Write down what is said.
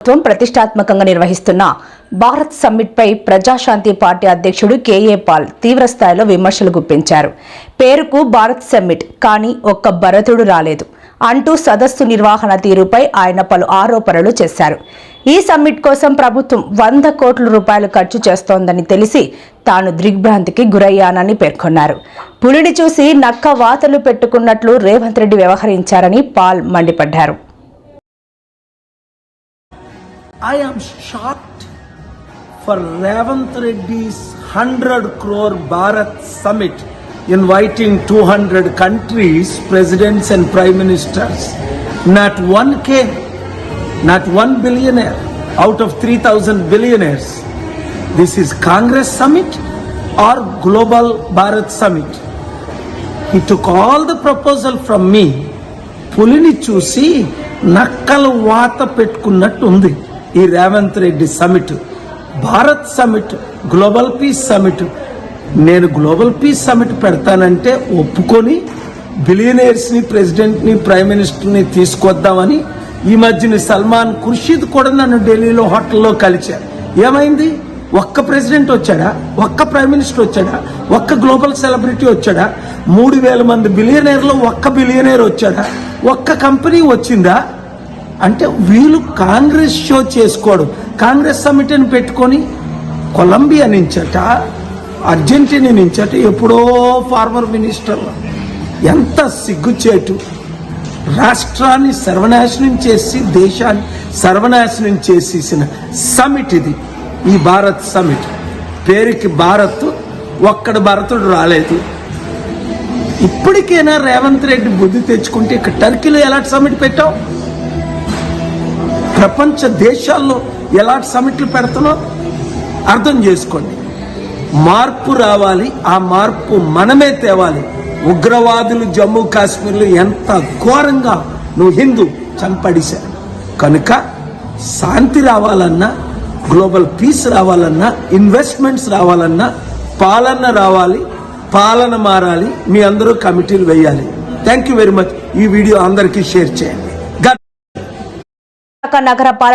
ప్రభుత్వం ప్రతిష్టాత్మకంగా నిర్వహిస్తున్న భారత్ సమ్మిట్ పై ప్రజాశాంతి పార్టీ అధ్యక్షుడు కేఏ పాల్ తీవ్ర స్థాయిలో విమర్శలు గుప్పించారు. పేరుకు భారత్ సమ్మిట్ కానీ ఒక్క భరతుడు రాలేదు అంటూ సదస్సు నిర్వహణ తీరుపై ఆయన పలు ఆరోపణలు చేశారు. ఈ సమ్మిట్ కోసం ప్రభుత్వం 100 కోట్ల రూపాయలు ఖర్చు చేస్తోందని తెలిసి తాను దిగ్భ్రాంతికి గురయ్యానని పేర్కొన్నారు. పులిని చూసి నక్క వాతలు పెట్టుకున్నట్లు రేవంత్ రెడ్డి వ్యవహరించారని పాల్ మండిపడ్డారు. I am shocked for Ravant Reddy's 100 crore Bharat Summit inviting 200 countries, presidents and prime ministers. Not one came, not one billionaire out of 3,000 billionaires. This is Congress Summit or Global Bharat Summit. He took all the proposal from me. Pulini చూసి నక్కలు వాత పెట్టుకున్నట్టు ఉంది ఈ Revanth Reddy summit. Bharat summit, global peace summit. నేను global peace summit పెడతానంటే ఒప్పుకొని బిలియనీర్స్ని, ప్రెసిడెంట్ని, prime మినిస్టర్ని తీసుకొద్దామని ఈ మధ్యన సల్మాన్ ఖుర్షీద్ కూడా నన్ను ఢిల్లీలో హోటల్లో కలిశారు. ఏమైంది? ఒక్క ప్రెసిడెంట్ వచ్చాడా? ఒక్క ప్రైమ్ మినిస్టర్ వచ్చాడా? ఒక్క గ్లోబల్ సెలబ్రిటీ వచ్చాడా? 3,000 మంది బిలియనీర్లో ఒక్క బిలియనీర్ వచ్చాడా? ఒక్క కంపెనీ వచ్చిందా? అంటే వీళ్ళు కాంగ్రెస్ షో చేసుకోవడం. కాంగ్రెస్ సమిట్ అని పెట్టుకొని కొలంబియా నుంచట, అర్జెంటీనా నుంచట ఎప్పుడో ఫార్మర్ మినిస్టర్లు. ఎంత సిగ్గుచేటు! రాష్ట్రాన్ని సర్వనాశనం చేసి దేశాన్ని సర్వనాశనం చేసేసిన సమిట్ ఇది, ఈ భారత్ సమిట్. పేరుకి భారత్, ఒక్కడ భరతుడు రాలేదు. ఇప్పటికైనా రేవంత్ రెడ్డి బుద్ధి తెచ్చుకుంటే ఇక్కడ టర్కీలో ఎలాంటి సమిట్ పెట్టావు? ప్రపంచ దేశాల్లో ఎలాంటి సమిట్లు పెడుతున్నావు అర్థం చేసుకోండి. మార్పు రావాలి, ఆ మార్పు మనమే తేవాలి. ఉగ్రవాదులు జమ్మూ కాశ్మీర్లో ఎంత ఘోరంగా నువ్వు హిందూ చంపడిశారు. కనుక శాంతి రావాలన్నా, గ్లోబల్ పీస్ రావాలన్నా, ఇన్వెస్ట్మెంట్స్ రావాలన్నా పాలన రావాలి, పాలన మారాలి. మీ అందరూ కమిటీలు వేయాలి. Thank you very much. ఈ వీడియో అందరికీ షేర్ చేయండి. నగర